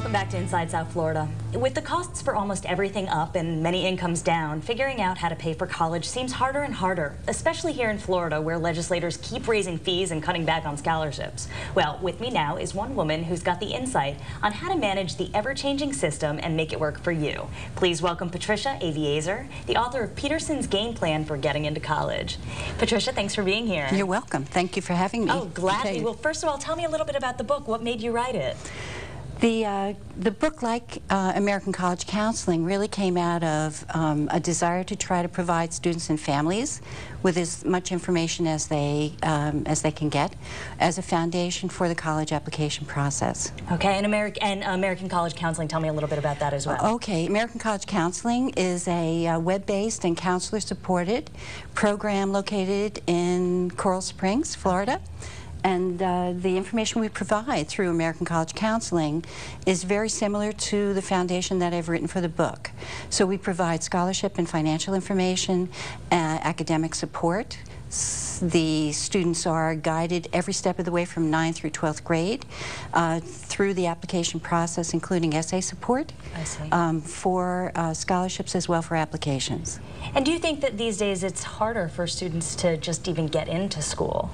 Welcome back to Inside South Florida. With the costs for almost everything up and many incomes down, figuring out how to pay for college seems harder and harder, especially here in Florida, where legislators keep raising fees and cutting back on scholarships. Well, with me now is one woman who's got the insight on how to manage the ever-changing system and make it work for you. Please welcome Patricia Aviezer, the author of Peterson's Game Plan for Getting into College. Patricia, thanks for being here. You're welcome. Thank you for having me. Oh, gladly. Well, first of all, tell me a little bit about the book. What made you write it? The book, like American College Counseling, really came out of a desire to try to provide students and families with as much information as they can get as a foundation for the college application process. Okay, and American College Counseling, tell me a little bit about that as well. Okay, American College Counseling is a web-based and counselor-supported program located in Coral Springs, Florida. And the information we provide through American College Counseling is very similar to the foundation that I've written for the book. So we provide scholarship and financial information, academic support. The students are guided every step of the way from 9th through 12th grade through the application process, including essay support for scholarships as well for applications. And do you think that these days it's harder for students to just even get into school?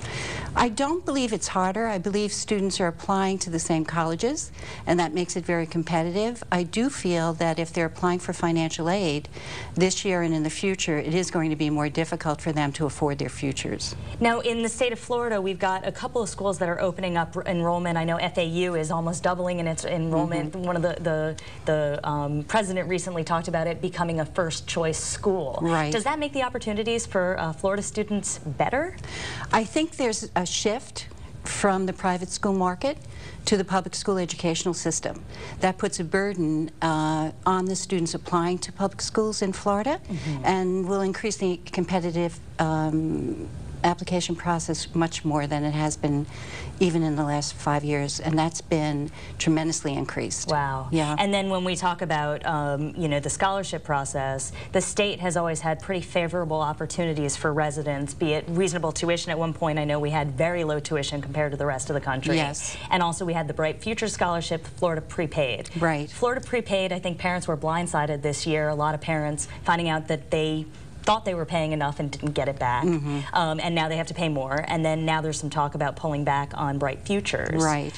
I don't believe it's harder. I believe students are applying to the same colleges, and that makes it very competitive. I do feel that if they're applying for financial aid this year and in the future, it is going to be more difficult for them to afford their futures. Now, in the state of Florida, we've got a couple of schools that are opening up enrollment. I know FAU is almost doubling in its enrollment. One of the president recently talked about it becoming a first-choice school. Right. Does that make the opportunities for Florida students better? I think there's a shift from the private school market to the public school educational system. That puts a burden on the students applying to public schools in Florida and will increase the competitive application process much more than it has been even in the last 5 years, and that's been tremendously increased. Wow. Yeah. And then when we talk about you know, the scholarship process, the state has always had pretty favorable opportunities for residents, be it reasonable tuition. At one point I know we had very low tuition compared to the rest of the country. Yes. And also we had the Bright Future Scholarship, Florida Prepaid. Right. Florida Prepaid, I think parents were blindsided this year. A lot of parents finding out that they thought they were paying enough and didn't get it back, and now they have to pay more, and then now there's some talk about pulling back on Bright Futures. Right.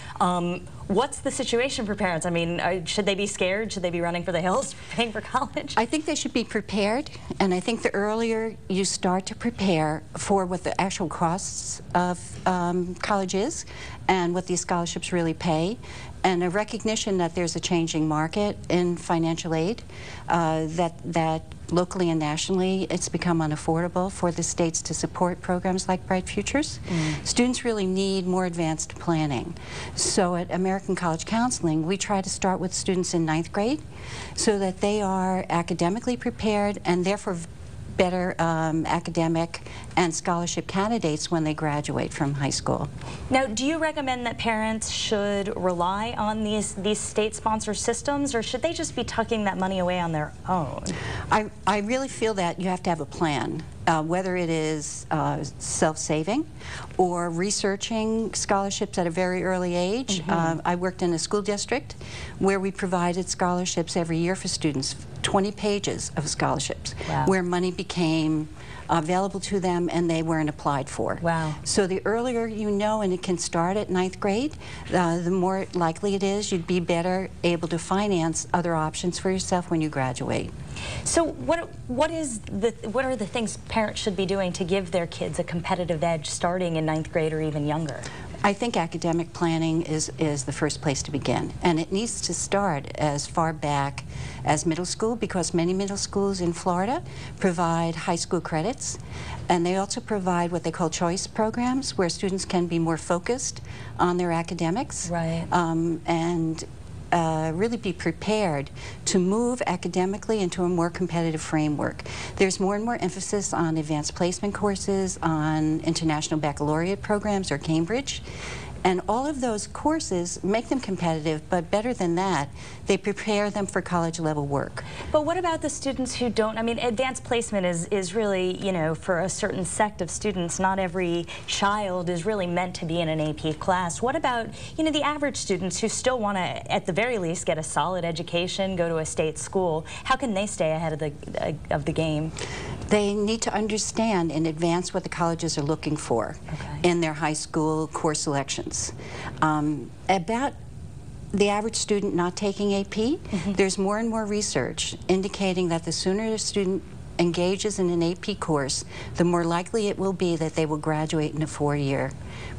What's the situation for parents? I mean, should they be scared? Should they be running for the hills paying for college? I think they should be prepared, and I think the earlier you start to prepare for what the actual costs of college is and what these scholarships really pay, and a recognition that there's a changing market in financial aid, that locally and nationally it's become unaffordable for the states to support programs like Bright Futures. Students really need more advanced planning. So at American College Counseling, we try to start with students in 9th grade so that they are academically prepared and therefore better academic and scholarship candidates when they graduate from high school. Now, do you recommend that parents should rely on these state-sponsored systems, or should they just be tucking that money away on their own? I really feel that you have to have a plan, whether it is self-saving or researching scholarships at a very early age. I worked in a school district where we provided scholarships every year for students, 20 pages of scholarships, where money became available to them and they weren't applied for. Wow. So the earlier you know, and it can start at 9th grade, the more likely it is you'd be better able to finance other options for yourself when you graduate. So what are the things parents should be doing to give their kids a competitive edge starting in 9th grade or even younger? I think academic planning is the first place to begin, and it needs to start as far back as middle school, because many middle schools in Florida provide high school credits, and they also provide what they call choice programs where students can be more focused on their academics. Right. And really be prepared to move academically into a more competitive framework. There's more and more emphasis on advanced placement courses, on international baccalaureate programs or Cambridge, And all of those courses make them competitive, but better than that, they prepare them for college-level work. But what about the students who don't? I mean, advanced placement is really, you know, for a certain sect of students. Not every child is really meant to be in an AP class. What about, you know, the average students who still want to, at the very least, get a solid education, go to a state school? How can they stay ahead of the game? They need to understand in advance what the colleges are looking for in their high school course selections. About the average student not taking AP, there's more and more research indicating that the sooner a student engages in an AP course, the more likely it will be that they will graduate in a 4-year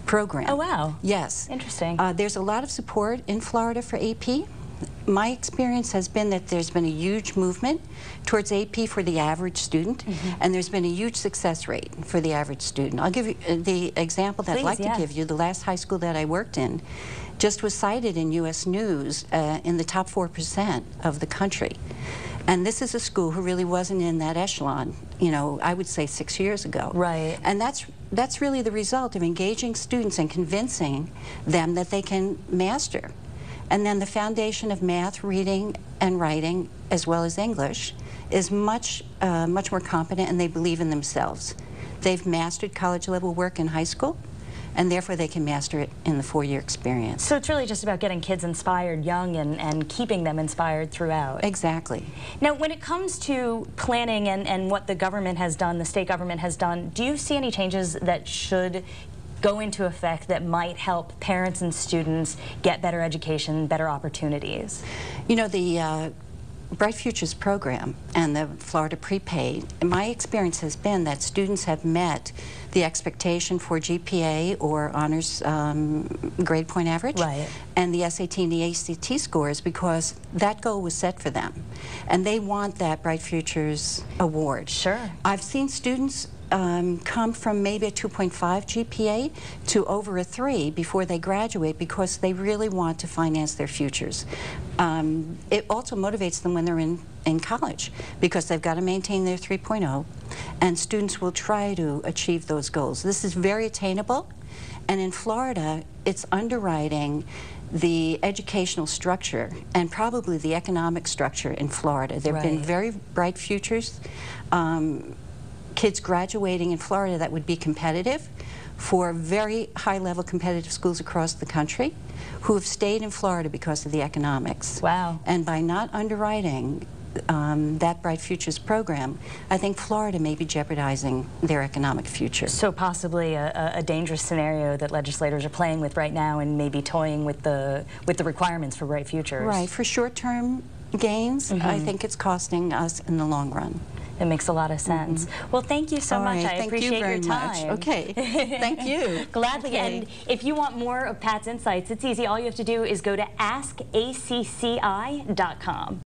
program. Oh, wow. Yes. Interesting. There's a lot of support in Florida for AP. My experience has been that there's been a huge movement towards AP for the average student, and there's been a huge success rate for the average student. I'll give you the example that I'd like to give you. The last high school that I worked in just was cited in U.S. News in the top 4% of the country. And this is a school who really wasn't in that echelon, you know, I would say 6 years ago. Right. And that's really the result of engaging students and convincing them that they can master. And then the foundation of math, reading, and writing, as well as English, is much more competent, and they believe in themselves. They've mastered college-level work in high school, and therefore they can master it in the 4-year experience. So it's really just about getting kids inspired young and keeping them inspired throughout. Exactly. Now, when it comes to planning and what the government has done, the state government has done, do you see any changes that should go into effect that might help parents and students get better education, better opportunities? You know, the Bright Futures program and the Florida prepaid, my experience has been that students have met the expectation for GPA or honors grade point average, and the SAT and the ACT scores, because that goal was set for them. And they want that Bright Futures award. Sure. I've seen students come from maybe a 2.5 GPA to over a 3 before they graduate, because they really want to finance their futures. It also motivates them when they're in college, because they've got to maintain their 3.0, and students will try to achieve those goals. This is very attainable, and in Florida, it's underwriting the educational structure and probably the economic structure in Florida. There have been very bright futures. Kids graduating in Florida that would be competitive for very high-level competitive schools across the country, who have stayed in Florida because of the economics. Wow. And by not underwriting that Bright Futures program, I think Florida may be jeopardizing their economic future. So possibly a dangerous scenario that legislators are playing with right now, and maybe toying with the requirements for Bright Futures. Right. For short-term gains, I think it's costing us in the long run. It makes a lot of sense. Well, thank you so much. I appreciate your time. Thank you very much. Okay. Thank you. Gladly. Okay. And if you want more of Pat's insights, it's easy. All you have to do is go to askacci.com.